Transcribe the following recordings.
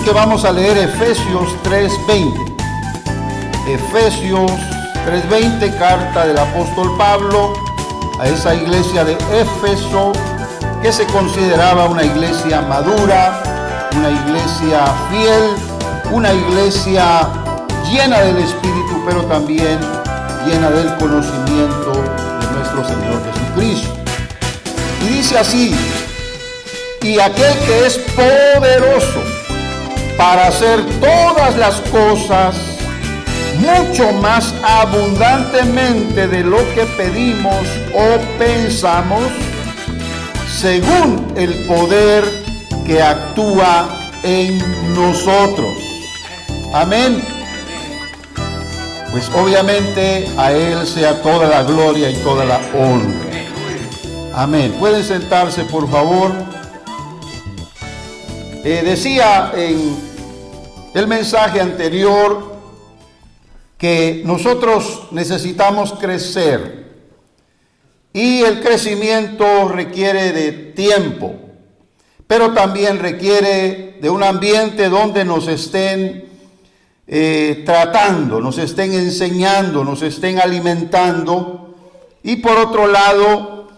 que vamos a leer Efesios 3:20. Efesios 3:20, carta del apóstol Pablo a esa iglesia de Éfeso, que se consideraba una iglesia madura, una iglesia fiel, una iglesia llena del Espíritu, pero también llena del conocimiento de nuestro Señor Jesucristo. Y dice así: y aquel que es poderoso para hacer todas las cosas mucho más abundantemente de lo que pedimos o pensamos, según el poder que actúa en nosotros. Amén. Pues obviamente a Él sea toda la gloria y toda la honra. Amén. Pueden sentarse, por favor. Decía en el mensaje anterior que nosotros necesitamos crecer, y el crecimiento requiere de tiempo, pero también requiere de un ambiente donde nos estén tratando, nos estén enseñando, nos estén alimentando. Y por otro lado,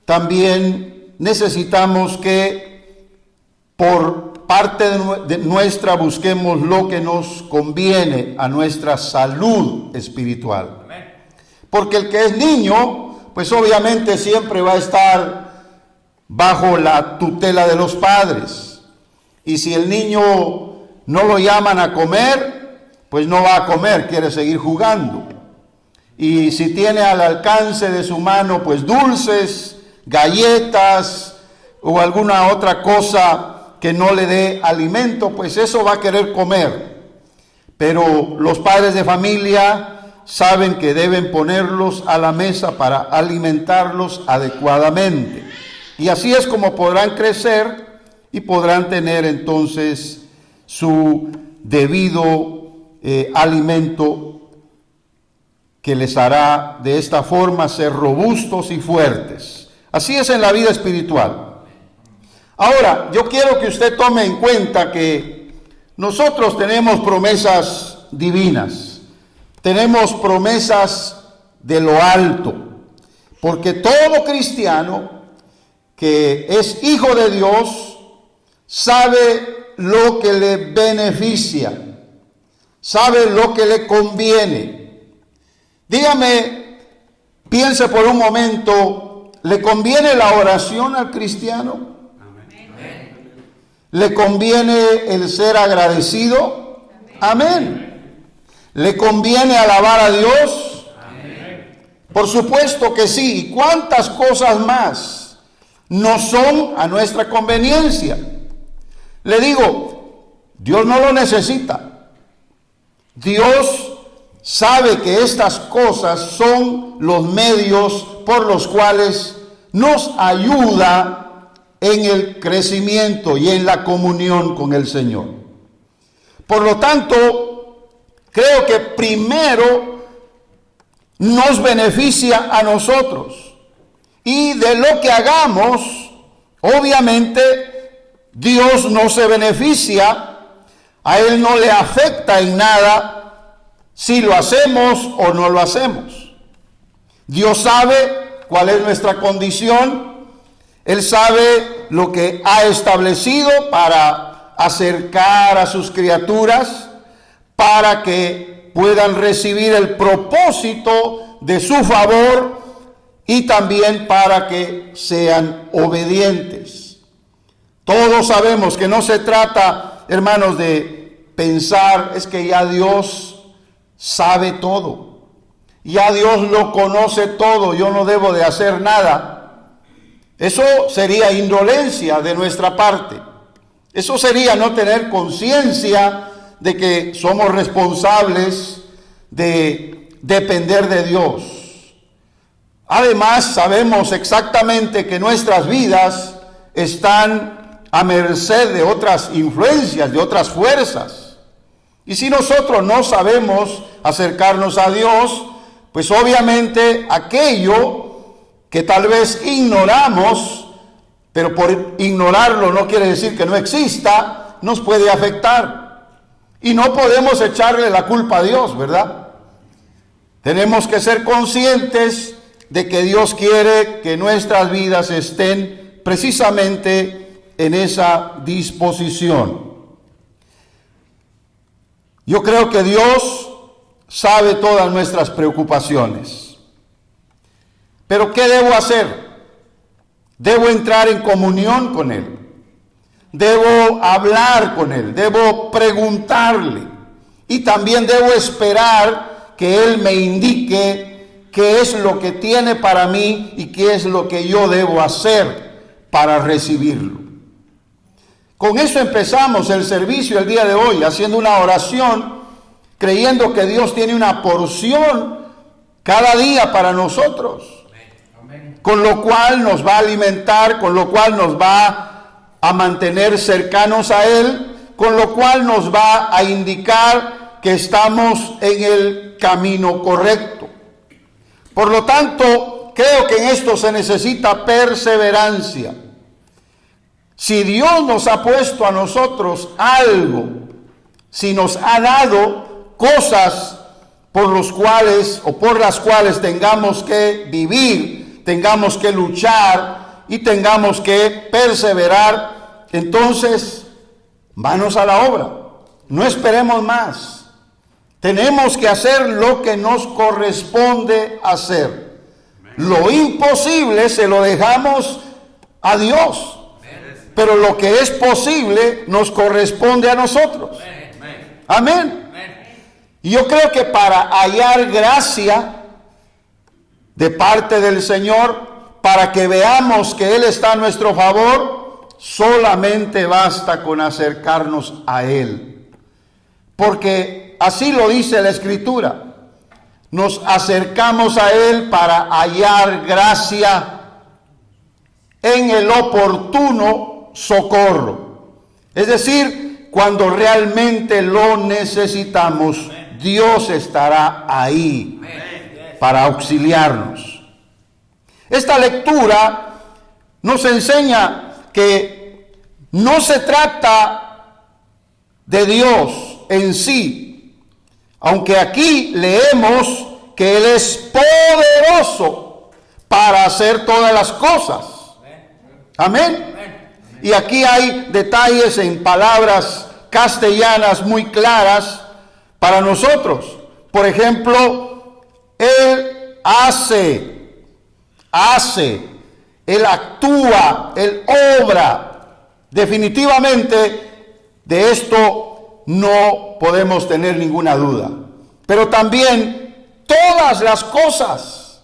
también necesitamos que por parte de nuestra busquemos lo que nos conviene a nuestra salud espiritual. Porque el que es niño, pues obviamente siempre va a estar bajo la tutela de los padres. Y si el niño no lo llaman a comer, pues no va a comer, quiere seguir jugando. Y si tiene al alcance de su mano, pues dulces, galletas o alguna otra cosa que no le dé alimento, pues eso va a querer comer. Pero los padres de familia saben que deben ponerlos a la mesa para alimentarlos adecuadamente. Y así es como podrán crecer y podrán tener entonces su debido alimento, que les hará de esta forma ser robustos y fuertes. Así es en la vida espiritual. Ahora, yo quiero que usted tome en cuenta que nosotros tenemos promesas divinas, tenemos promesas de lo alto, porque todo cristiano que es hijo de Dios sabe lo que le beneficia, sabe lo que le conviene. Dígame, piense por un momento, ¿le conviene la oración al cristiano? ¿Le conviene el ser agradecido? Amén. ¿Le conviene alabar a Dios? Amén. Por supuesto que sí. ¿Y cuántas cosas más no son a nuestra conveniencia? Le digo, Dios no lo necesita. Dios sabe que estas cosas son los medios por los cuales nos ayuda en el crecimiento y en la comunión con el Señor. Por lo tanto, creo que primero nos beneficia a nosotros, y de lo que hagamos, obviamente, Dios no se beneficia, a Él no le afecta en nada si lo hacemos o no lo hacemos. Dios sabe cuál es nuestra condición. Él sabe lo que ha establecido para acercar a sus criaturas, para que puedan recibir el propósito de su favor y también para que sean obedientes. Todos sabemos que no se trata, hermanos, de pensar, es que ya Dios sabe todo, ya Dios lo conoce todo, yo no debo de hacer nada. Eso sería indolencia de nuestra parte. Eso sería no tener conciencia de que somos responsables de depender de Dios. Además, sabemos exactamente que nuestras vidas están a merced de otras influencias, de otras fuerzas. Y si nosotros no sabemos acercarnos a Dios, pues obviamente aquello que tal vez ignoramos, pero por ignorarlo no quiere decir que no exista, nos puede afectar. Y no podemos echarle la culpa a Dios, ¿verdad? Tenemos que ser conscientes de que Dios quiere que nuestras vidas estén precisamente en esa disposición. Yo creo que Dios sabe todas nuestras preocupaciones. Pero ¿qué debo hacer? Debo entrar en comunión con Él. Debo hablar con Él. Debo preguntarle. Y también debo esperar que Él me indique qué es lo que tiene para mí y qué es lo que yo debo hacer para recibirlo. Con eso empezamos el servicio el día de hoy, haciendo una oración, creyendo que Dios tiene una porción cada día para nosotros, con lo cual nos va a alimentar, con lo cual nos va a mantener cercanos a Él, con lo cual nos va a indicar que estamos en el camino correcto. Por lo tanto, creo que en esto se necesita perseverancia. Si Dios nos ha puesto a nosotros algo, si nos ha dado cosas por los cuales o por las cuales tengamos que vivir, tengamos que luchar y tengamos que perseverar, entonces manos a la obra. No esperemos más. Tenemos que hacer lo que nos corresponde hacer. Lo imposible se lo dejamos a Dios. Pero lo que es posible nos corresponde a nosotros. Amén. Y yo creo que para hallar gracia de parte del Señor, para que veamos que Él está a nuestro favor, solamente basta con acercarnos a Él. Porque así lo dice la Escritura. Nos acercamos a Él para hallar gracia en el oportuno socorro. Es decir, cuando realmente lo necesitamos, Dios estará ahí para auxiliarnos. Esta lectura nos enseña que no se trata de Dios en sí, aunque aquí leemos que Él es poderoso para hacer todas las cosas. Amén. Y aquí hay detalles en palabras castellanas muy claras para nosotros. Por ejemplo, Él hace, Él actúa, Él obra. Definitivamente de esto no podemos tener ninguna duda. Pero también todas las cosas.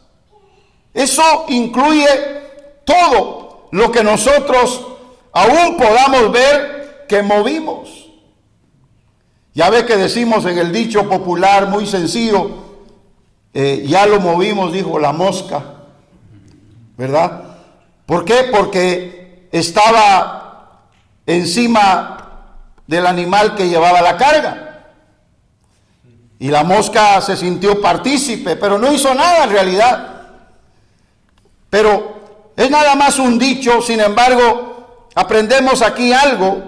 Eso incluye todo lo que nosotros aún podamos ver que movimos. Ya ve que decimos en el dicho popular muy sencillo, ya lo movimos, dijo la mosca, ¿verdad? ¿Por qué? Porque estaba encima del animal que llevaba la carga. Y la mosca se sintió partícipe, pero no hizo nada en realidad. Pero es nada más un dicho, sin embargo, aprendemos aquí algo.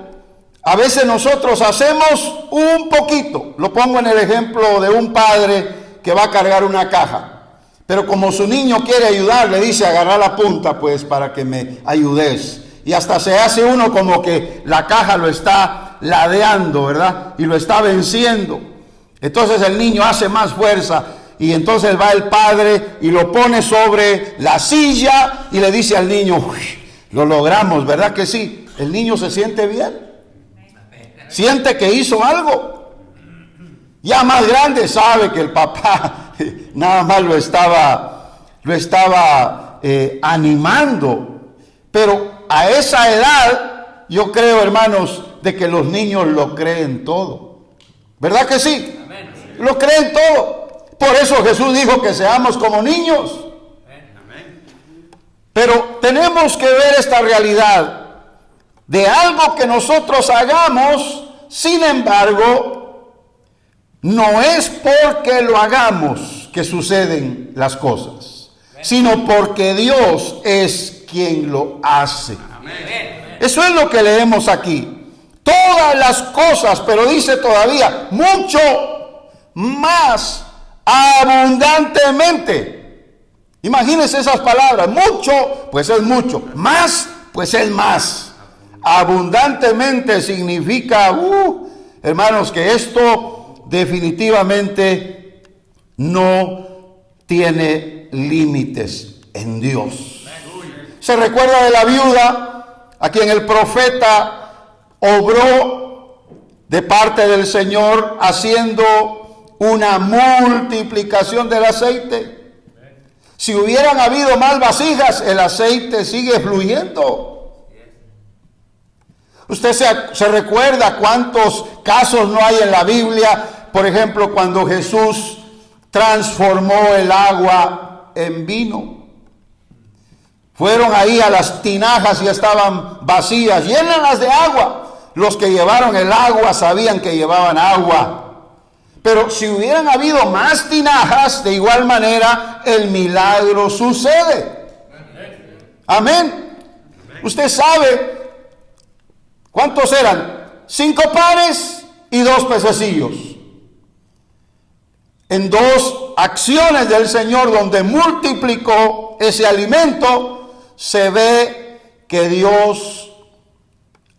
A veces nosotros hacemos un poquito. Lo pongo en el ejemplo de un padre que va a cargar una caja. Pero como su niño quiere ayudar, le dice, agarra la punta pues para que me ayudes. Y hasta se hace uno como que la caja lo está ladeando, ¿verdad? Y lo está venciendo. Entonces el niño hace más fuerza. Y entonces va el padre y lo pone sobre la silla y le dice al niño, lo logramos, ¿verdad que sí? El niño se siente bien. Siente que hizo algo. Ya más grande sabe que el papá nada más lo estaba animando. Pero a esa edad, yo creo, hermanos, de que los niños lo creen todo. ¿Verdad que sí? Lo creen todo. Por eso Jesús dijo que seamos como niños. Pero tenemos que ver esta realidad de algo que nosotros hagamos, sin embargo, no es porque lo hagamos que suceden las cosas, sino porque Dios es quien lo hace. Eso es lo que leemos aquí. todas las cosas, pero dice todavía, mucho más abundantemente. Imagínense esas palabras, mucho, pues es mucho, más, pues es más. Abundantemente significa, hermanos, que esto definitivamente no tiene límites en Dios. Se recuerda de la viuda a quien el profeta obró de parte del Señor haciendo una multiplicación del aceite. Si hubieran habido más vasijas, el aceite sigue fluyendo. Usted se recuerda cuántos casos no hay en la Biblia, por ejemplo, cuando Jesús transformó el agua en vino. Fueron ahí a las tinajas y estaban vacías, llénenlas de agua. Los que llevaron el agua sabían que llevaban agua. Pero si hubieran habido más tinajas, de igual manera el milagro sucede. Amén. Usted sabe cuántos eran: 5 panes y 2 pececillos. En 2 acciones del Señor donde multiplicó ese alimento, se ve que Dios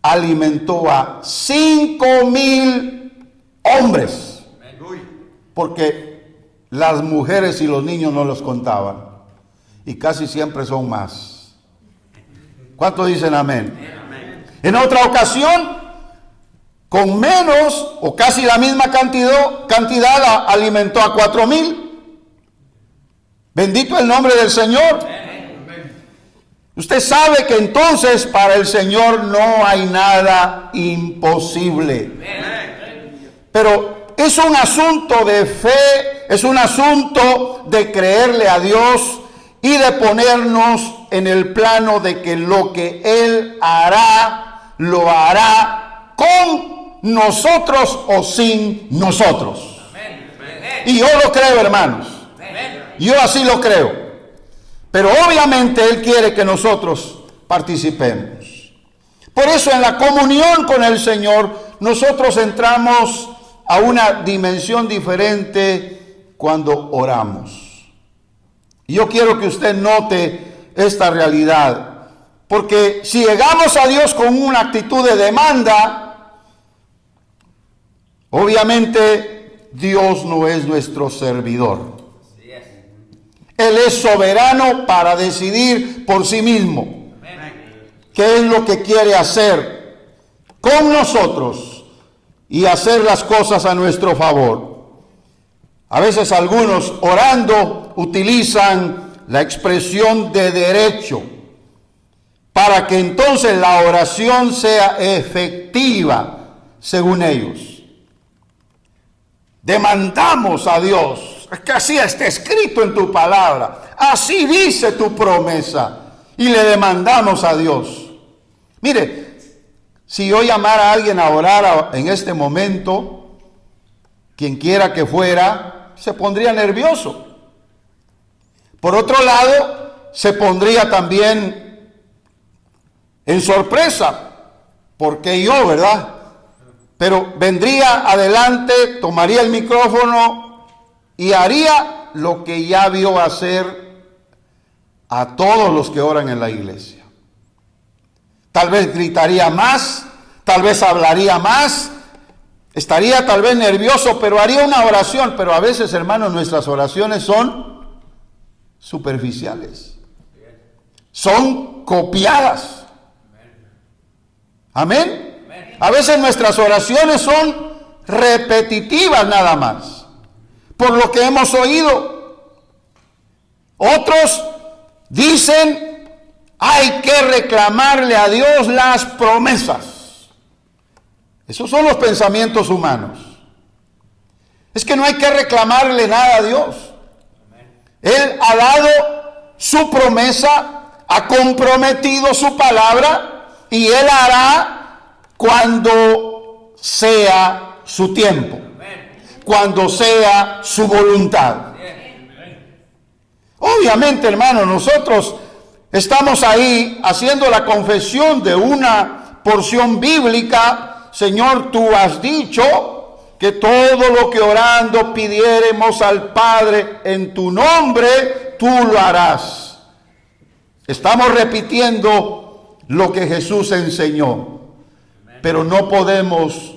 alimentó a 5,000 hombres. Porque las mujeres y los niños no los contaban. Y casi siempre son más. ¿Cuántos dicen amén? En otra ocasión, con menos o casi la misma cantidad alimentó a 4,000. Bendito el nombre del Señor. Usted sabe que entonces para el Señor no hay nada imposible. Pero es un asunto de fe, es un asunto de creerle a Dios y de ponernos en el plano de que lo que Él hará, lo hará con nosotros o sin nosotros. Y yo lo creo, hermanos. Yo así lo creo. Pero obviamente Él quiere que nosotros participemos. Por eso en la comunión con el Señor nosotros entramos a una dimensión diferente cuando oramos. Y yo quiero que usted note esta realidad, porque si llegamos a Dios con una actitud de demanda, obviamente Dios no es nuestro servidor. Él es soberano para decidir por sí mismo qué es lo que quiere hacer con nosotros y hacer las cosas a nuestro favor. A veces algunos orando utilizan la expresión de derecho para que entonces la oración sea efectiva según ellos. Demandamos a Dios, es que así está escrito en tu palabra, así dice tu promesa, y le demandamos a Dios. Mire, si yo llamara a alguien a orar en este momento, quien quiera que fuera, se pondría nervioso. Por otro lado, se pondría también en sorpresa, porque yo, ¿verdad? Pero vendría adelante, tomaría el micrófono y haría lo que ya vio hacer a todos los que oran en la iglesia. Tal vez gritaría más, tal vez hablaría más, estaría tal vez nervioso, pero haría una oración. Pero a veces, hermanos, nuestras oraciones son superficiales, son copiadas. Amén. A veces nuestras oraciones son repetitivas nada más, por lo que hemos oído. Otros dicen: hay que reclamarle a Dios las promesas. Esos son los pensamientos humanos. Es que no hay que reclamarle nada a Dios. Él ha dado su promesa, ha comprometido su palabra y Él hará cuando sea su tiempo, cuando sea su voluntad. Obviamente, hermano, nosotros estamos ahí haciendo la confesión de una porción bíblica Señor, tú has dicho que todo lo que orando pidiéremos al Padre en tu nombre, tú lo harás. Estamos repitiendo lo que Jesús enseñó, pero no podemos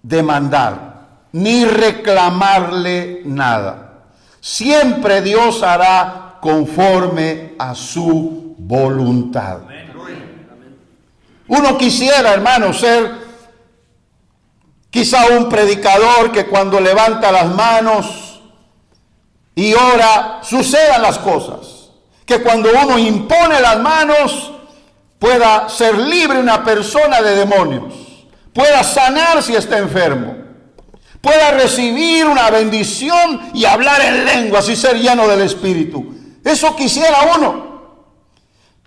demandar ni reclamarle nada. Siempre Dios hará conforme a su voluntad. Uno quisiera, hermano, ser quizá un predicador que cuando levanta las manos y ora sucedan las cosas. Que cuando uno impone las manos pueda ser libre una persona de demonios, pueda sanar si está enfermo, pueda recibir una bendición y hablar en lenguas y ser lleno del Espíritu. Eso quisiera uno.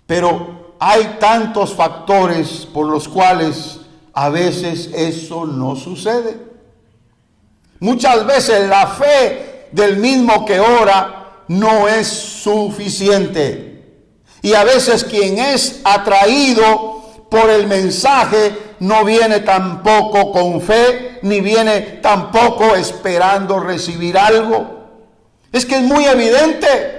Pero hay tantos factores por los cuales a veces eso no sucede. Muchas veces la fe del mismo que ora no es suficiente. Y a veces quien es atraído por el mensaje no viene tampoco con fe, ni viene tampoco esperando recibir algo. Es que es muy evidente.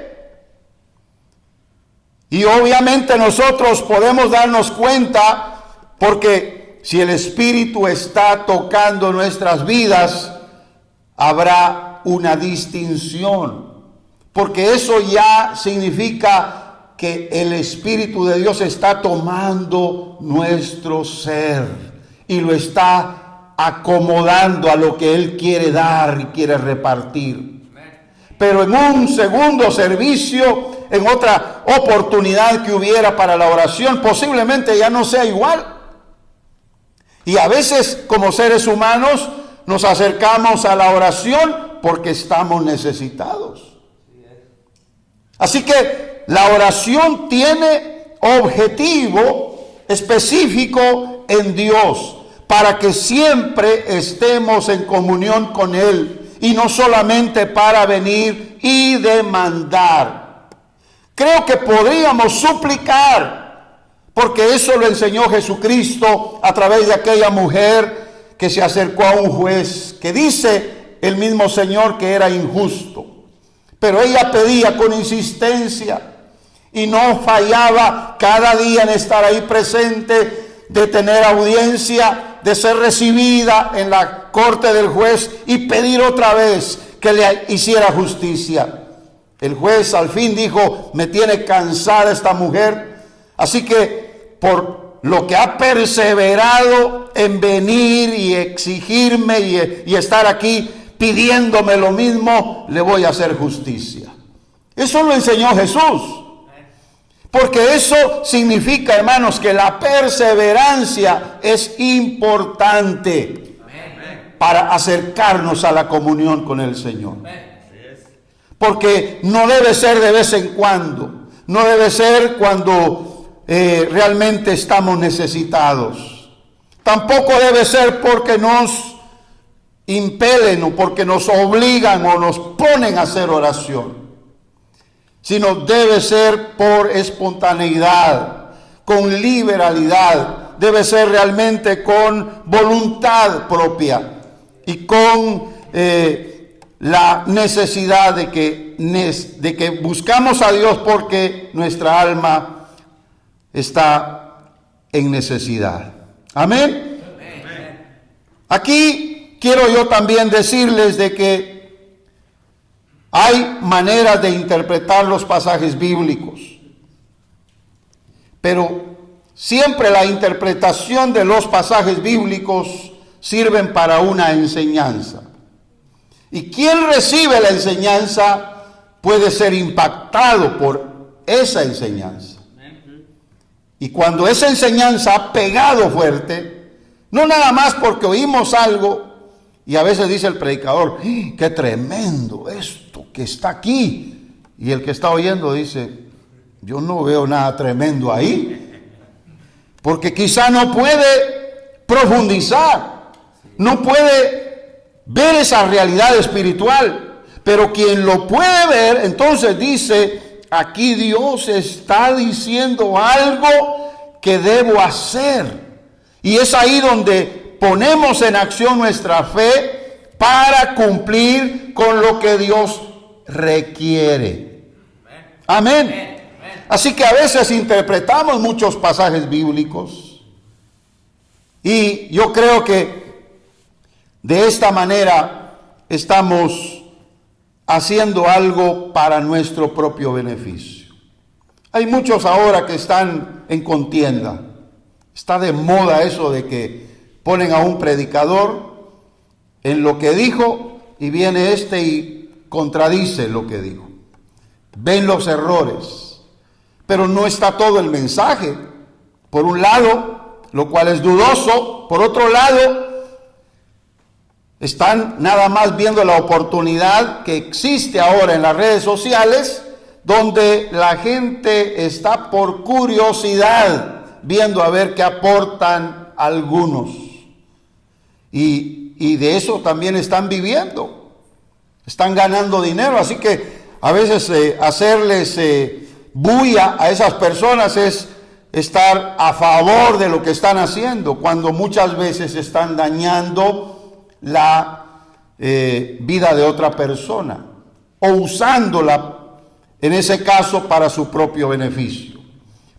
Y obviamente nosotros podemos darnos cuenta, porque si el Espíritu está tocando nuestras vidas, habrá una distinción. Porque eso ya significa que el Espíritu de Dios está tomando nuestro ser y lo está acomodando a lo que Él quiere dar y quiere repartir. Pero en un segundo servicio, en otra oportunidad que hubiera para la oración, posiblemente ya no sea igual. Y a veces, como seres humanos, nos acercamos a la oración porque estamos necesitados. Así que la oración tiene objetivo específico en Dios, para que siempre estemos en comunión con Él, y no solamente para venir y demandar. Creo que podríamos suplicar, porque eso lo enseñó Jesucristo a través de aquella mujer que se acercó a un juez, que dice el mismo Señor que era injusto. Pero ella pedía con insistencia y no fallaba cada día en estar ahí presente, de tener audiencia, de ser recibida en la corte del juez y pedir otra vez que le hiciera justicia. El juez al fin dijo: me tiene cansada esta mujer, así que por lo que ha perseverado en venir y exigirme y estar aquí pidiéndome lo mismo, le voy a hacer justicia. Eso lo enseñó Jesús. Porque eso significa, hermanos, que la perseverancia es importante para acercarnos a la comunión con el Señor. Porque no debe ser de vez en cuando, no debe ser cuando realmente estamos necesitados. Tampoco debe ser porque nos impelen o porque nos obligan o nos ponen a hacer oración, sino debe ser por espontaneidad, con liberalidad, debe ser realmente con voluntad propia y con la necesidad de que buscamos a Dios porque nuestra alma está en necesidad. Amén. Aquí quiero yo también decirles de que hay maneras de interpretar los pasajes bíblicos, pero siempre la interpretación de los pasajes bíblicos sirven para una enseñanza. Y quien recibe la enseñanza puede ser impactado por esa enseñanza. Y cuando esa enseñanza ha pegado fuerte, no nada más porque oímos algo, y a veces dice el predicador: ¡qué tremendo esto que está aquí! Y el que está oyendo dice: yo no veo nada tremendo ahí. Porque quizá no puede profundizar, no puede ver esa realidad espiritual. Pero quien lo puede ver, entonces dice: aquí Dios está diciendo algo que debo hacer. Y es ahí donde ponemos en acción nuestra fe para cumplir con lo que Dios requiere. Amén. Así que a veces interpretamos muchos pasajes bíblicos y yo creo que de esta manera estamos haciendo algo para nuestro propio beneficio. Hay muchos ahora que están en contienda. Está de moda eso de que ponen a un predicador en lo que dijo y viene este y contradice lo que dijo. Ven los errores. Pero no está todo el mensaje. Por un lado, lo cual es dudoso. Por otro lado, están nada más viendo la oportunidad que existe ahora en las redes sociales, donde la gente está por curiosidad viendo a ver qué aportan algunos. Y de eso también están viviendo. Están ganando dinero. Así que a veces hacerles bulla a esas personas es estar a favor de lo que están haciendo, cuando muchas veces están dañando la vida de otra persona o usándola en ese caso para su propio beneficio.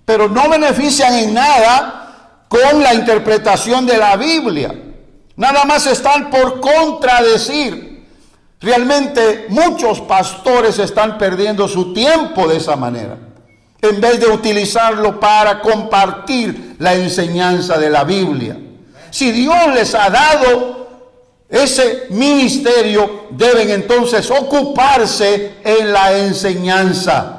Pero no benefician en nada con la interpretación de la Biblia. Nada más están por contradecir. Realmente muchos pastores están perdiendo su tiempo de esa manera, en vez de utilizarlo para compartir la enseñanza de la Biblia. Si Dios les ha dado ese ministerio, deben entonces ocuparse en la enseñanza,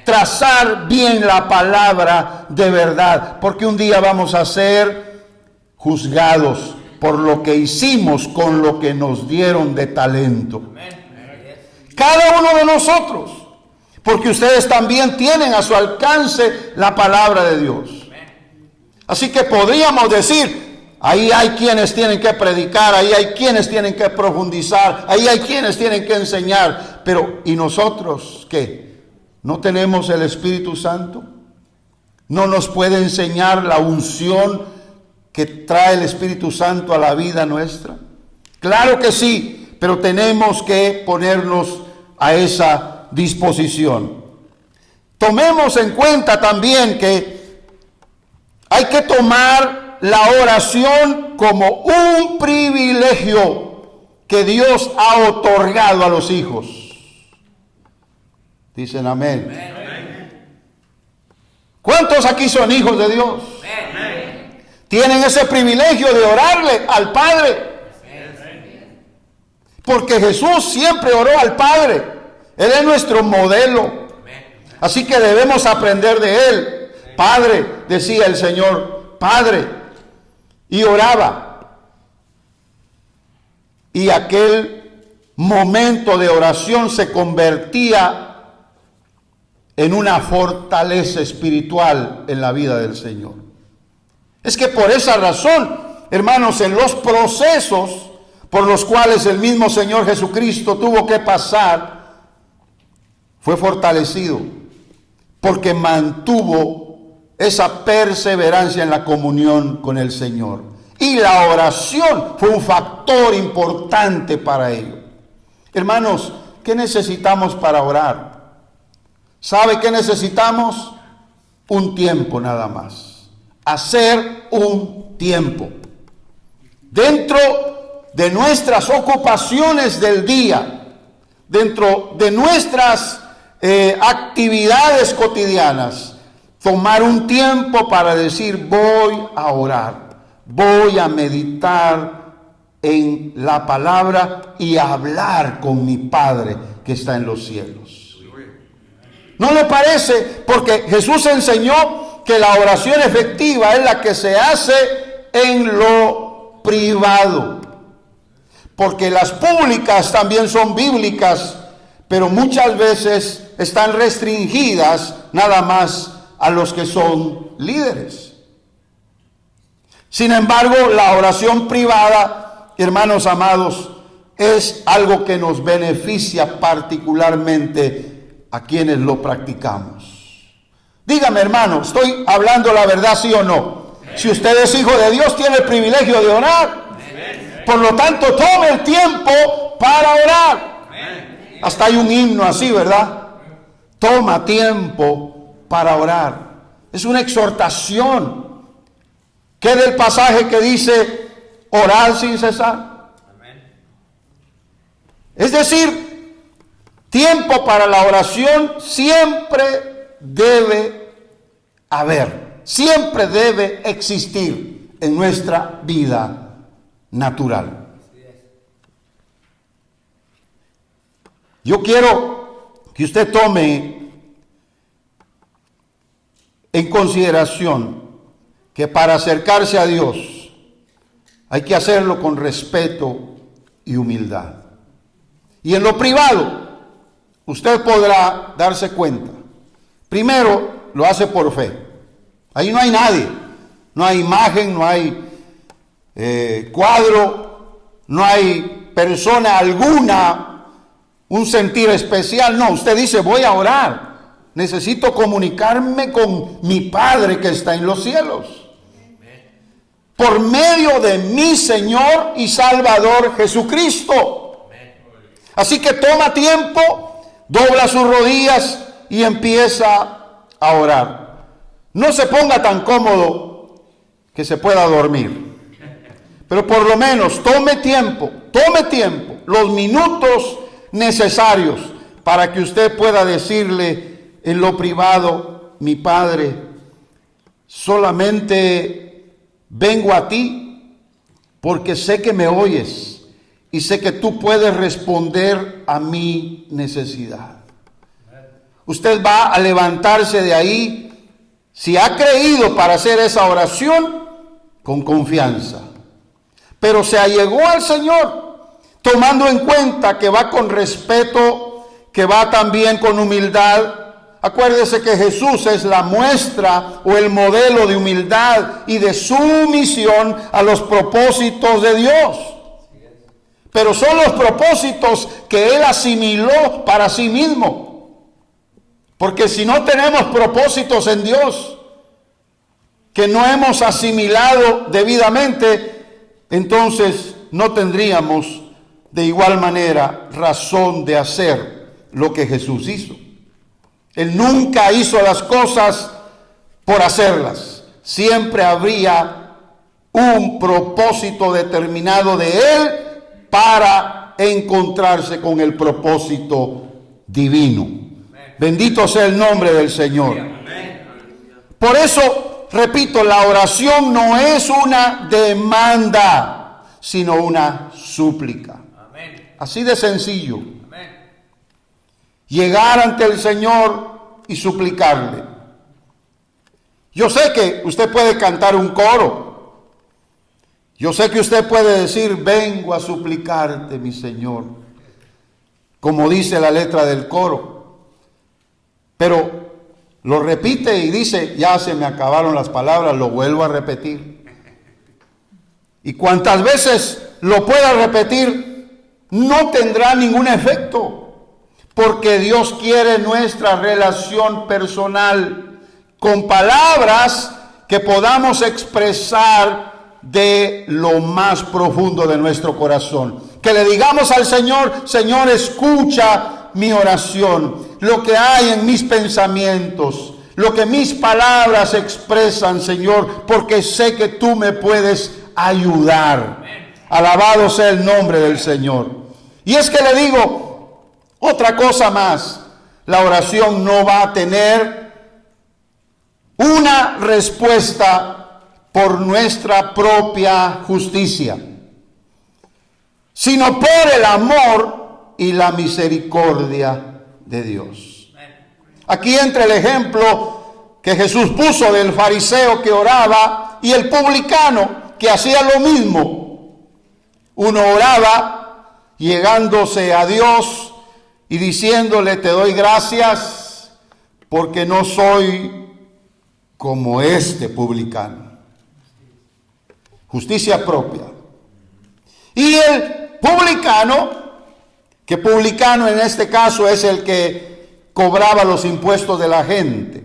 trazar bien la palabra de verdad, porque un día vamos a ser juzgados por lo que hicimos con lo que nos dieron de talento. Cada uno de nosotros, porque ustedes también tienen a su alcance la palabra de Dios. Así que podríamos decir, ahí hay quienes tienen que predicar, ahí hay quienes tienen que profundizar, ahí hay quienes tienen que enseñar, pero ¿y nosotros qué? ¿No tenemos el Espíritu Santo? ¿No nos puede enseñar la unción que trae el Espíritu Santo a la vida nuestra? Claro que sí, pero tenemos que ponernos a esa disposición. Tomemos en cuenta también que hay que tomar la oración como un privilegio que Dios ha otorgado a los hijos. Dicen amén. ¿Cuántos aquí son hijos de Dios? Tienen ese privilegio de orarle al Padre. Porque Jesús siempre oró al Padre. Él es nuestro modelo. Así que debemos aprender de Él. Padre, decía el Señor, Padre. Y oraba. Y aquel momento de oración se convertía en una fortaleza espiritual en la vida del Señor. Es que por esa razón, hermanos, en los procesos por los cuales el mismo Señor Jesucristo tuvo que pasar, fue fortalecido, porque mantuvo esa perseverancia en la comunión con el Señor. Y la oración fue un factor importante para ello. Hermanos, ¿qué necesitamos para orar? ¿Sabe qué necesitamos? Un tiempo nada más. Hacer un tiempo dentro de nuestras ocupaciones del día, dentro de nuestras actividades cotidianas, tomar un tiempo para decir: voy a orar, voy a meditar en la palabra y a hablar con mi Padre que está en los cielos. ¿No le parece? Porque Jesús enseñó que la oración efectiva es la que se hace en lo privado. Porque las públicas también son bíblicas, pero muchas veces están restringidas nada más a los que son líderes. Sin embargo, la oración privada, hermanos amados, es algo que nos beneficia particularmente a quienes lo practicamos. Dígame, hermano, ¿estoy hablando la verdad, sí o no? Si usted es hijo de Dios, tiene el privilegio de orar. Por lo tanto, tome el tiempo para orar. Hasta hay un himno así, ¿verdad? Toma tiempo para orar. Es una exhortación. ¿Qué del pasaje que dice orar sin cesar? Es decir, tiempo para la oración siempre debe haber, siempre debe existir en nuestra vida natural. Yo quiero que usted tome en consideración que para acercarse a Dios hay que hacerlo con respeto y humildad. Y en lo privado, usted podrá darse cuenta. Primero, lo hace por fe. Ahí no hay nadie, no hay imagen, no hay cuadro, no hay persona alguna, un sentir especial. No, usted dice, voy a orar. Necesito comunicarme con mi Padre que está en los cielos. Por medio de mi Señor y Salvador Jesucristo. Así que toma tiempo, dobla sus rodillas y empieza a orar. No se ponga tan cómodo que se pueda dormir. Pero por lo menos tome tiempo, los minutos necesarios para que usted pueda decirle en lo privado, mi Padre, solamente vengo a ti porque sé que me oyes y sé que tú puedes responder a mi necesidad. Usted va a levantarse de ahí, si ha creído para hacer esa oración, con confianza. Pero se allegó al Señor, tomando en cuenta que va con respeto, que va también con humildad. Acuérdese que Jesús es la muestra o el modelo de humildad y de sumisión a los propósitos de Dios. Pero son los propósitos que Él asimiló para sí mismo. Porque si no tenemos propósitos en Dios que no hemos asimilado debidamente, entonces no tendríamos de igual manera razón de hacer lo que Jesús hizo. Él nunca hizo las cosas por hacerlas. Siempre habría un propósito determinado de Él para encontrarse con el propósito divino. Bendito sea el nombre del Señor. Por eso, repito, la oración no es una demanda, sino una súplica. Así de sencillo. Llegar ante el Señor y suplicarle. Yo sé que usted puede cantar un coro. Yo sé que usted puede decir, vengo a suplicarte, mi Señor, como dice la letra del coro. Pero lo repite y dice, ya se me acabaron las palabras, lo vuelvo a repetir. Y cuantas veces lo pueda repetir, no tendrá ningún efecto, porque Dios quiere nuestra relación personal con palabras que podamos expresar de lo más profundo de nuestro corazón. Que le digamos al Señor, Señor, escucha mi oración, lo que hay en mis pensamientos, lo que mis palabras expresan, Señor, porque sé que tú me puedes ayudar. Alabado sea el nombre del Señor. Y es que le digo otra cosa más, la oración no va a tener una respuesta por nuestra propia justicia, sino por el amor y la misericordia de Dios. Aquí entra el ejemplo que Jesús puso del fariseo que oraba y el publicano que hacía lo mismo. Uno oraba llegándose a Dios y diciéndole, te doy gracias porque no soy como este publicano. Justicia propia. Y el publicano, que publicano en este caso es el que cobraba los impuestos de la gente,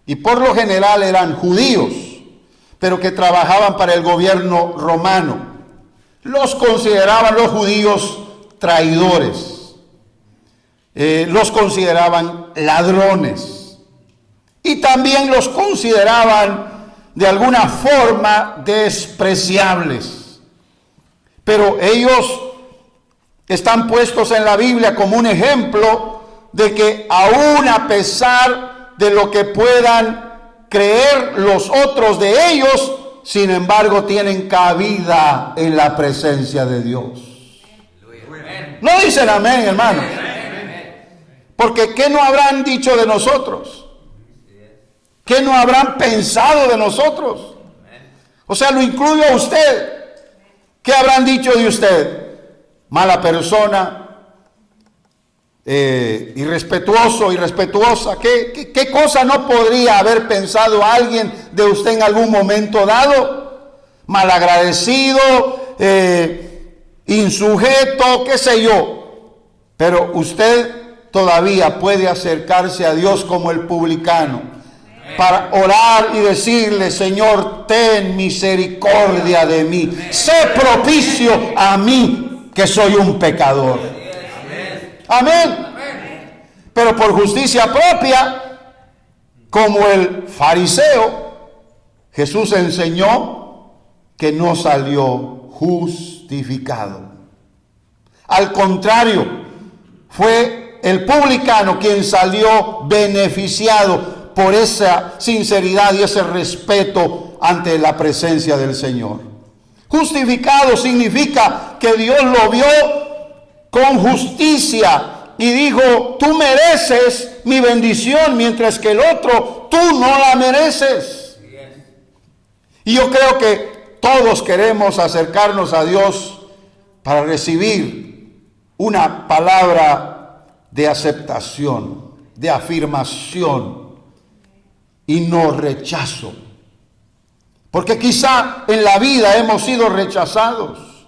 y por lo general eran judíos, pero que trabajaban para el gobierno romano. Los consideraban los judíos traidores, los consideraban ladrones y también los consideraban de alguna forma despreciables. Pero ellos están puestos en la Biblia como un ejemplo de que aún a pesar de lo que puedan creer los otros de ellos, sin embargo tienen cabida en la presencia de Dios. No dicen amén, hermanos. Porque ¿qué no habrán dicho de nosotros? ¿Qué no habrán pensado de nosotros? O sea, lo incluyo a usted. ¿Qué habrán dicho de usted? Mala persona, irrespetuoso, irrespetuosa. ¿Qué cosa no podría haber pensado alguien de usted en algún momento dado? Malagradecido, insujeto, qué sé yo. Pero usted todavía puede acercarse a Dios como el publicano para orar y decirle: Señor, ten misericordia de mí, sé propicio a mí, que soy un pecador. Amén. Pero por justicia propia, como el fariseo, Jesús enseñó que no salió justificado. Al contrario, fue el publicano quien salió beneficiado por esa sinceridad y ese respeto ante la presencia del Señor. Justificado significa que Dios lo vio con justicia y dijo: tú mereces mi bendición, mientras que el otro, tú no la mereces. Y yo creo que todos queremos acercarnos a Dios para recibir una palabra de aceptación, de afirmación y no rechazo. Porque quizá en la vida hemos sido rechazados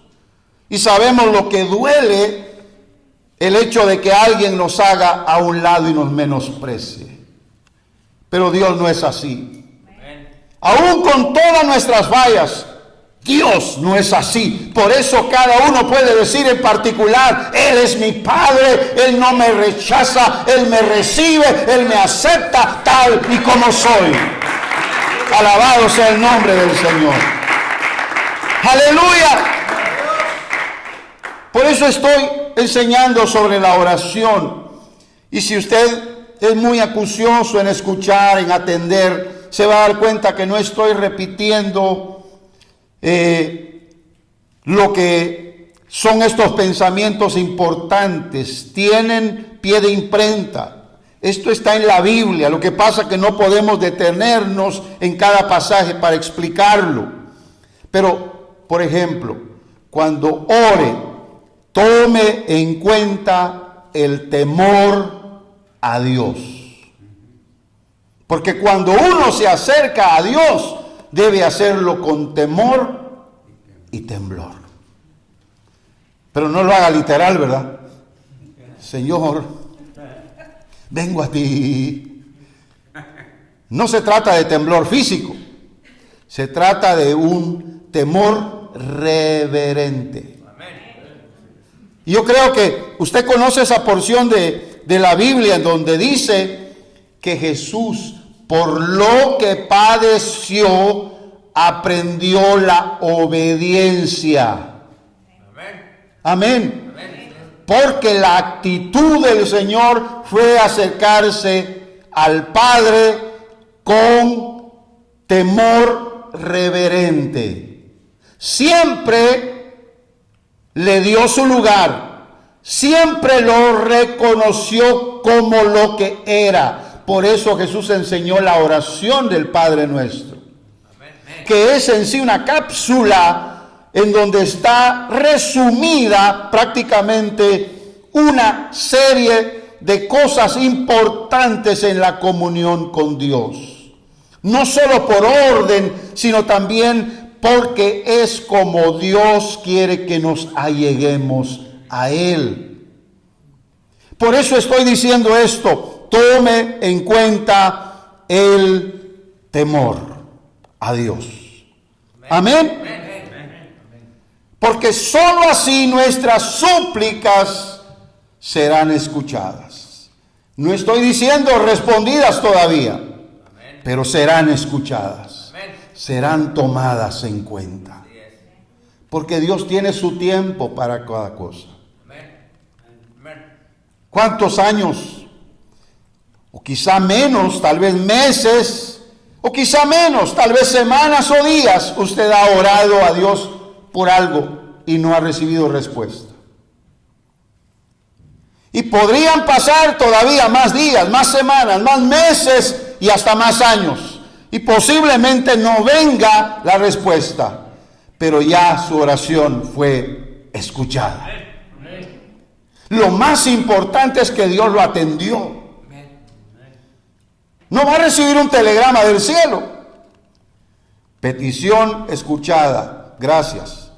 y sabemos lo que duele el hecho de que alguien nos haga a un lado y nos menosprecie. Pero Dios no es así. Aún con todas nuestras fallas, Dios no es así. Por eso cada uno puede decir en particular: Él es mi Padre, Él no me rechaza, Él me recibe, Él me acepta tal y como soy. Alabado sea el nombre del Señor. Aleluya. Por eso estoy enseñando sobre la oración. Y si usted es muy acucioso en escuchar, en atender, se va a dar cuenta que no estoy repitiendo lo que son estos pensamientos importantes. Tienen pie de imprenta. Esto está en la Biblia. Lo que pasa es que no podemos detenernos en cada pasaje para explicarlo. Pero, por ejemplo, cuando ore, tome en cuenta el temor a Dios. Porque cuando uno se acerca a Dios, debe hacerlo con temor y temblor. Pero no lo haga literal, ¿verdad? Señor, vengo a ti. No se trata de temblor físico, se trata de un temor reverente. Y yo creo que usted conoce esa porción de la Biblia en donde dice que Jesús, por lo que padeció, aprendió la obediencia. Amén. Porque la actitud del Señor fue acercarse al Padre con temor reverente. Siempre le dio su lugar, siempre lo reconoció como lo que era. Por eso Jesús enseñó la oración del Padre Nuestro, que es en sí una cápsula en donde está resumida prácticamente una serie de cosas importantes en la comunión con Dios. No solo por orden, sino también porque es como Dios quiere que nos alleguemos a Él. Por eso estoy diciendo esto: tome en cuenta el temor a Dios. Amén. Porque sólo así nuestras súplicas serán escuchadas. No estoy diciendo respondidas todavía, pero serán escuchadas. Serán tomadas en cuenta. Porque Dios tiene su tiempo para cada cosa. ¿Cuántos años? O quizá menos, tal vez meses, o quizá menos, tal vez semanas o días, usted ha orado a Dios por algo y no ha recibido respuesta. Y podrían pasar todavía más días, más semanas, más meses y hasta más años. Y posiblemente no venga la respuesta, pero ya su oración fue escuchada. Lo más importante es que Dios lo atendió. No va a recibir un telegrama del cielo. Petición escuchada. Gracias.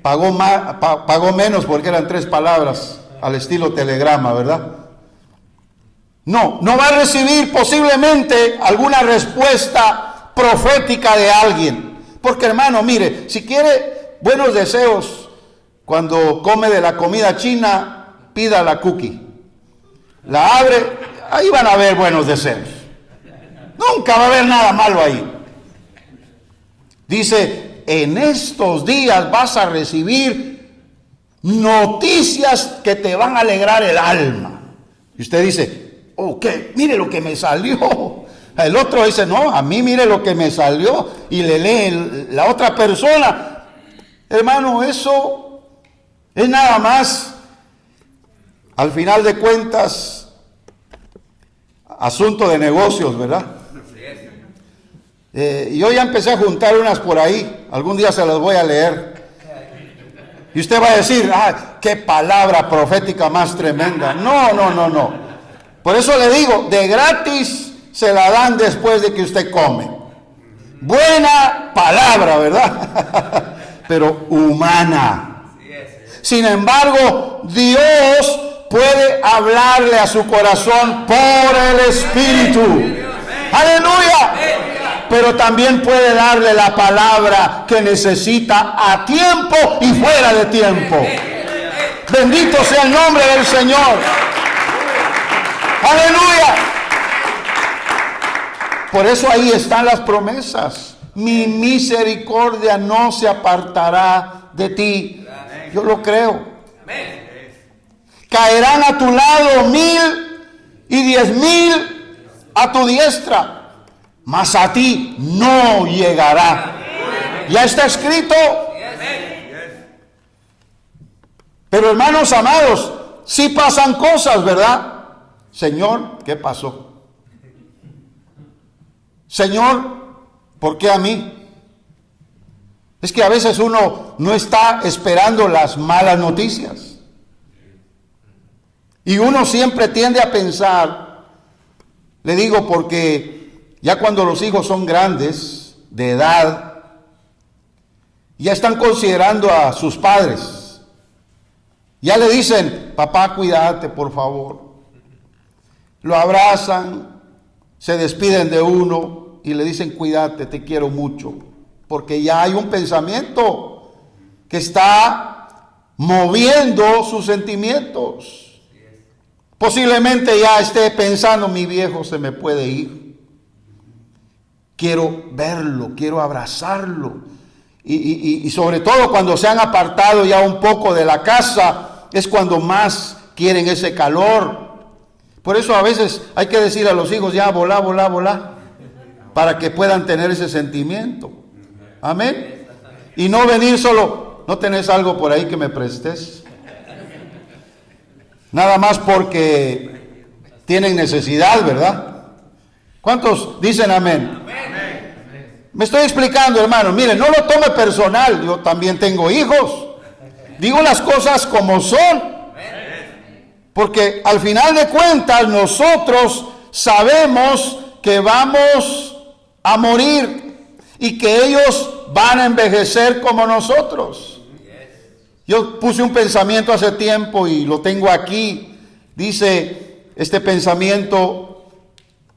Pagó menos porque eran 3 palabras al estilo telegrama, ¿verdad? No va a recibir posiblemente alguna respuesta profética de alguien. Porque hermano, mire, si quiere buenos deseos, cuando come de la comida china, pida la cookie. La abre, ahí van a haber buenos deseos. Nunca va a haber nada malo ahí. Dice, en estos días vas a recibir noticias que te van a alegrar el alma. Y usted dice, oh, ¿qué? Mire lo que me salió. El otro dice, no, a mí mire lo que me salió. Y le lee la otra persona. Hermano, eso es nada más, al final de cuentas, asunto de negocios, ¿verdad? Yo ya empecé a juntar unas por ahí. Algún día se las voy a leer. Y usted va a decir, qué palabra profética más tremenda. No. Por eso le digo, de gratis se la dan después de que usted come. Buena palabra, ¿verdad? Pero humana. Sin embargo, Dios puede hablarle a su corazón por el Espíritu. ¡Aleluya! Pero también puede darle la palabra que necesita a tiempo y fuera de tiempo. Bendito sea el nombre del Señor. ¡Aleluya! Por eso ahí están las promesas. Mi misericordia no se apartará de ti. Yo lo creo. Caerán a tu lado 1000 y 10,000 a tu diestra, mas a ti no llegará. Ya está escrito. Pero hermanos amados, sí pasan cosas, ¿verdad? Señor, ¿qué pasó? Señor, ¿por qué a mí? Es que a veces uno no está esperando las malas noticias. Y uno siempre tiende a pensar, le digo porque ya cuando los hijos son grandes, de edad, ya están considerando a sus padres. Ya le dicen, papá, cuídate, por favor. Lo abrazan, se despiden de uno y le dicen, cuídate, te quiero mucho. Porque ya hay un pensamiento que está moviendo sus sentimientos. Posiblemente ya esté pensando, mi viejo se me puede ir. Quiero verlo, quiero abrazarlo. Y sobre todo cuando se han apartado ya un poco de la casa, es cuando más quieren ese calor. Por eso a veces hay que decir a los hijos, ya volá, para que puedan tener ese sentimiento. Amén. Y no venir solo, ¿no tenés algo por ahí que me prestes? Nada más porque tienen necesidad, ¿verdad? ¿Cuántos dicen amén? Me estoy explicando, hermano. Miren, no lo tome personal. Yo también tengo hijos. Digo las cosas como son. Porque al final de cuentas nosotros sabemos que vamos a morir y que ellos van a envejecer como nosotros. Yo puse un pensamiento hace tiempo y lo tengo aquí. Dice este pensamiento,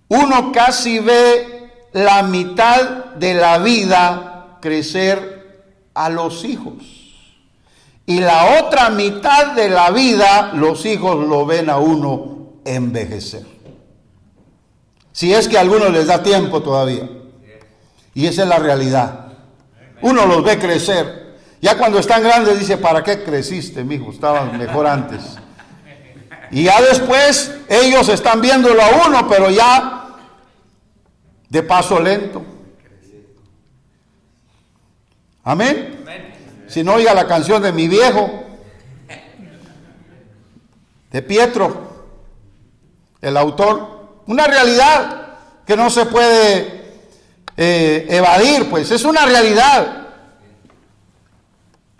uno casi ve la mitad de la vida crecer a los hijos. Y la otra mitad de la vida, los hijos lo ven a uno envejecer. Si es que a algunos les da tiempo todavía. Y esa es la realidad. Uno los ve crecer. Ya cuando están grandes dice, ¿para qué creciste, mijo? Estabas mejor antes. Y ya después ellos están viéndolo a uno, pero ya de paso lento. Amén. Si no, oiga la canción de mi viejo, de Pietro, el autor. Una realidad que no se puede evadir, pues es una realidad.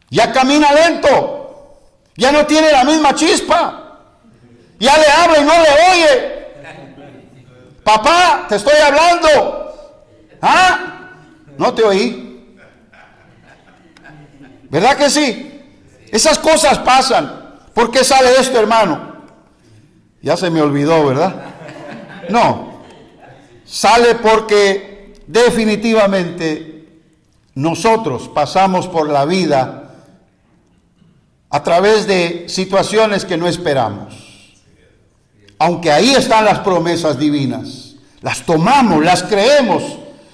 Ya camina lento, ya no tiene la misma chispa, ya le habla y no le oye. Papá, te estoy hablando. ¿Ah? No te oí. ¿Verdad que sí? Esas cosas pasan. ¿Por qué sale esto, hermano? Ya se me olvidó, ¿verdad? No. Sale porque definitivamente nosotros pasamos por la vida a través de situaciones que no esperamos. Aunque ahí están las promesas divinas. Las tomamos, las creemos.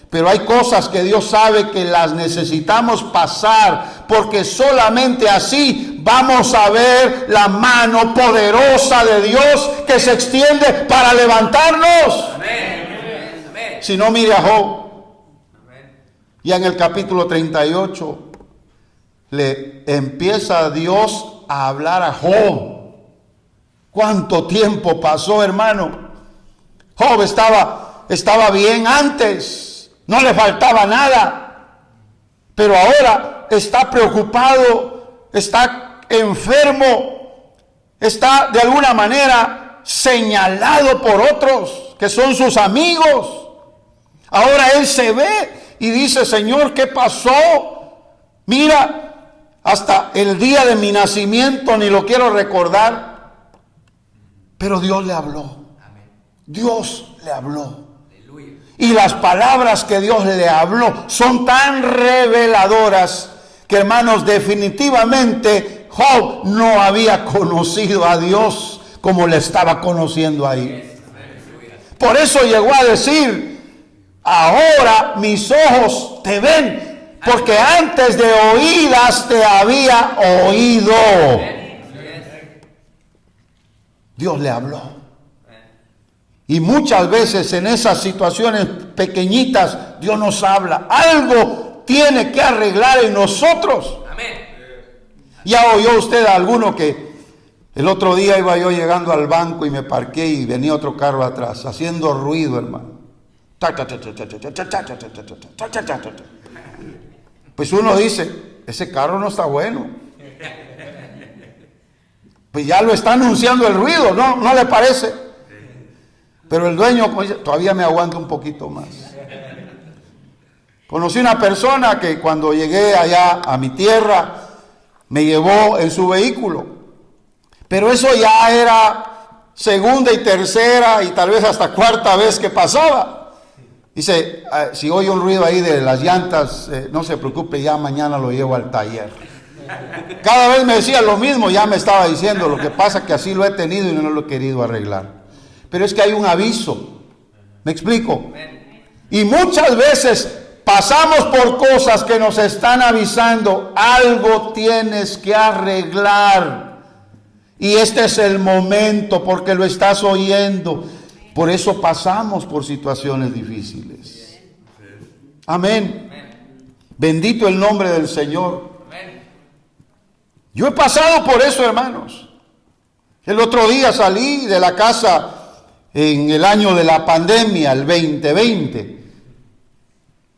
Pero hay cosas que Dios sabe que las necesitamos pasar, porque solamente así vamos a ver la mano poderosa de Dios que se extiende para levantarnos. Amén. Si no, mire a Job. Ya en el capítulo 38 le empieza Dios a hablar a Job. ¿Cuánto tiempo pasó, hermano? Job estaba bien antes. No le faltaba nada, pero ahora está preocupado, está enfermo, está de alguna manera señalado por otros que son sus amigos. Ahora él se ve y dice, Señor, ¿qué pasó? Mira, hasta el día de mi nacimiento ni lo quiero recordar, pero Dios le habló. Dios le habló. Y las palabras que Dios le habló son tan reveladoras que, hermanos, definitivamente Job no había conocido a Dios como le estaba conociendo ahí. Por eso llegó a decir, ahora mis ojos te ven, porque antes de oídas te había oído. Dios le habló. Y muchas veces en esas situaciones pequeñitas Dios nos habla. Algo tiene que arreglar en nosotros. Amén. Ya oyó usted a alguno que el otro día iba yo llegando al banco y me parqué y venía otro carro atrás haciendo ruido, hermano. Pues uno dice, ese carro no está bueno. Pues ya lo está anunciando el ruido, ¿no le parece? Pero el dueño dice, todavía me aguanta un poquito más. Conocí una persona que cuando llegué allá a mi tierra, me llevó en su vehículo. Pero eso ya era segunda y tercera y tal vez hasta cuarta vez que pasaba. Dice, si oye un ruido ahí de las llantas, no se preocupe, ya mañana lo llevo al taller. Cada vez me decía lo mismo, ya me estaba diciendo, lo que pasa que así lo he tenido y no lo he querido arreglar. Pero es que hay un aviso, ¿me explico? Y muchas veces pasamos por cosas que nos están avisando, algo tienes que arreglar. Y este es el momento porque lo estás oyendo. Por eso pasamos por situaciones difíciles. Amén. Bendito el nombre del Señor. Yo he pasado por eso, hermanos. El otro día salí de la casa en el año de la pandemia, el 2020.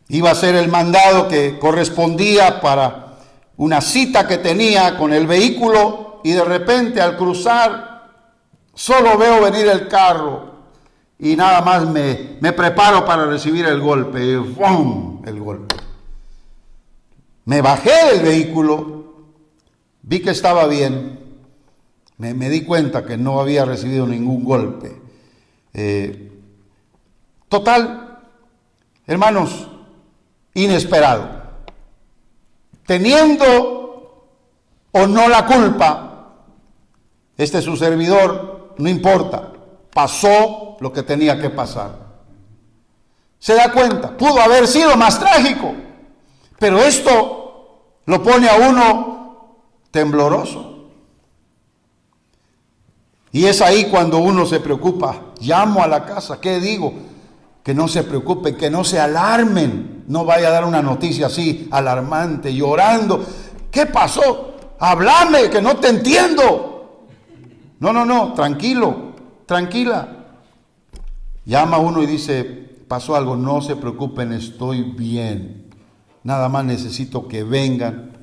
Iba a ser el mandado que correspondía para una cita que tenía con el vehículo y de repente al cruzar solo veo venir el carro y nada más me preparo para recibir el golpe. Y ¡fum! El golpe. Me bajé del vehículo, vi que estaba bien, me di cuenta que no había recibido ningún golpe. Total, hermanos, inesperado. teniendo o no la culpa, este su servidor, no importa, pasó lo que tenía que pasar. ¿Se da cuenta? Pudo haber sido más trágico, pero esto lo pone a uno tembloroso. Y es ahí cuando uno se preocupa. Llamo a la casa, ¿qué digo? Que no se preocupen, que no se alarmen. No vaya a dar una noticia así alarmante, llorando. ¿Qué pasó? Háblame, que no te entiendo. No, tranquilo, tranquila. Llama a uno y dice, pasó algo, no se preocupen, estoy bien. Nada más necesito que vengan.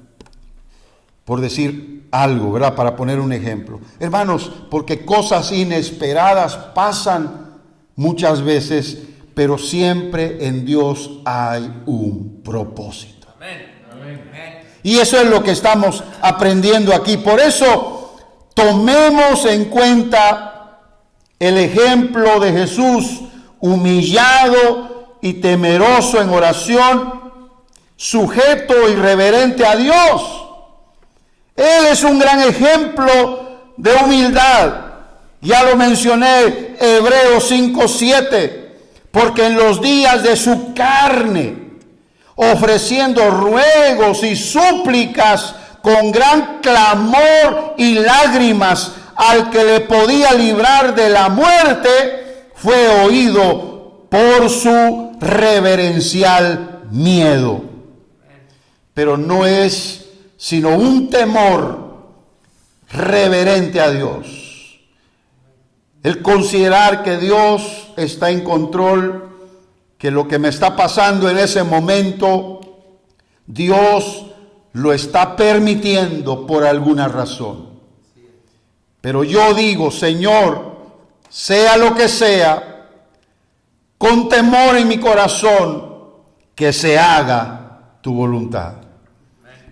Por decir algo, ¿verdad? Para poner un ejemplo. Hermanos, porque cosas inesperadas pasan muchas veces, pero siempre en Dios hay un propósito. Amén. Y eso es lo que estamos aprendiendo aquí. Por eso, tomemos en cuenta el ejemplo de Jesús, humillado y temeroso en oración, sujeto y reverente a Dios. Él es un gran ejemplo de humildad. Ya lo mencioné, Hebreos 5:7. Porque en los días de su carne, ofreciendo ruegos y súplicas con gran clamor y lágrimas al que le podía librar de la muerte, fue oído por su reverencial miedo. Pero no es sino un temor reverente a Dios. El considerar que Dios está en control, que lo que me está pasando en ese momento, Dios lo está permitiendo por alguna razón. Pero yo digo, Señor, sea lo que sea, con temor en mi corazón, que se haga tu voluntad.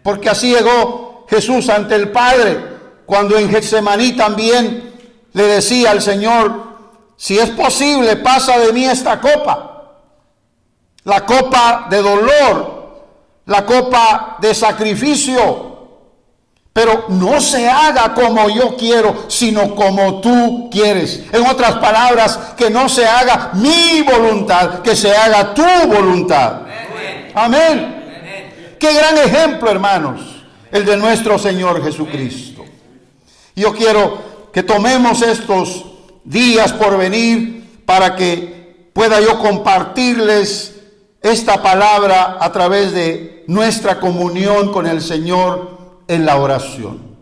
Porque así llegó Jesús ante el Padre, cuando en Getsemaní también le decía al Señor, si es posible, pasa de mí esta copa, la copa de dolor, la copa de sacrificio, pero no se haga como yo quiero, sino como tú quieres. En otras palabras, que no se haga mi voluntad, que se haga tu voluntad. Amén. Amén. Qué gran ejemplo, hermanos, el de nuestro Señor Jesucristo. Yo quiero que tomemos estos días por venir para que pueda yo compartirles esta palabra a través de nuestra comunión con el Señor en la oración.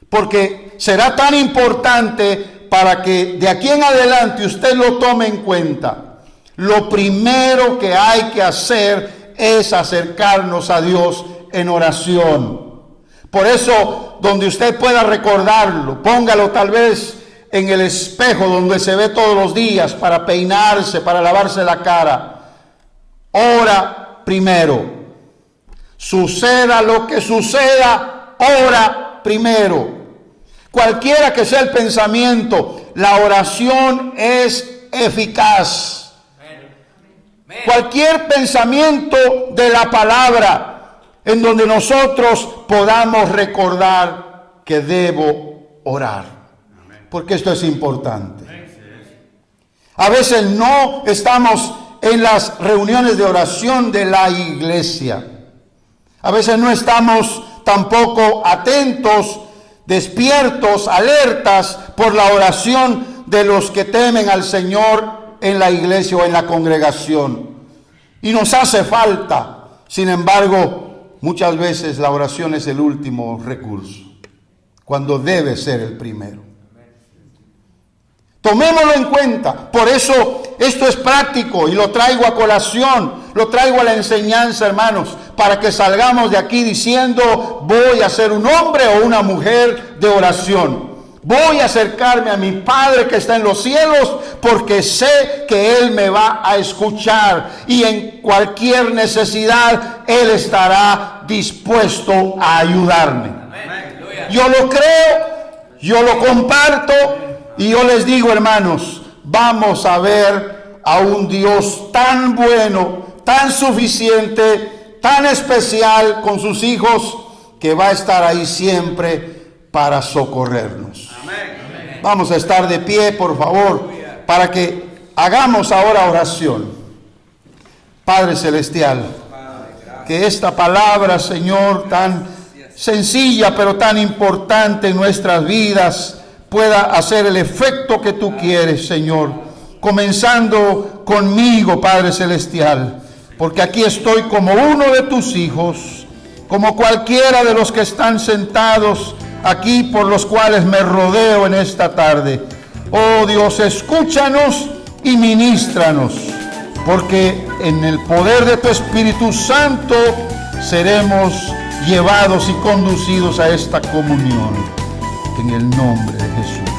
Porque será tan importante para que de aquí en adelante usted lo tome en cuenta. Lo primero que hay que hacer es acercarnos a Dios en oración. Por eso, donde usted pueda recordarlo, póngalo tal vez en el espejo donde se ve todos los días para peinarse, para lavarse la cara. Ora primero. Suceda lo que suceda, ora primero. Cualquiera que sea el pensamiento, la oración es eficaz. Cualquier pensamiento de la palabra en donde nosotros podamos recordar que debo orar. Porque esto es importante. A veces no estamos en las reuniones de oración de la iglesia. A veces no estamos tampoco atentos, despiertos, alertas por la oración de los que temen al Señor en la iglesia o en la congregación. Y nos hace falta. Sin embargo, muchas veces la oración es el último recurso, cuando debe ser el primero. Tomémoslo en cuenta. Por eso esto es práctico y lo traigo a colación, lo traigo a la enseñanza, hermanos, para que salgamos de aquí diciendo, voy a ser un hombre o una mujer de oración. Voy a acercarme a mi Padre que está en los cielos, porque sé que Él me va a escuchar y en cualquier necesidad Él estará dispuesto a ayudarme. Amén. Yo lo creo, yo lo comparto y yo les digo, hermanos, vamos a ver a un Dios tan bueno, tan suficiente, tan especial con sus hijos que va a estar ahí siempre para socorrernos. Amén. Vamos a estar de pie, por favor, para que hagamos ahora oración. Padre Celestial, que esta palabra, Señor, tan sencilla pero tan importante en nuestras vidas, pueda hacer el efecto que tú quieres, Señor. Comenzando conmigo, Padre Celestial, porque aquí estoy como uno de tus hijos, como cualquiera de los que están sentados aquí, por los cuales me rodeo en esta tarde. Oh Dios, escúchanos y ministranos, porque en el poder de tu Espíritu Santo seremos llevados y conducidos a esta comunión, en el nombre de Jesús.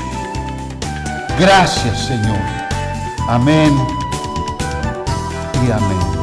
Gracias, Señor. Amén y amén.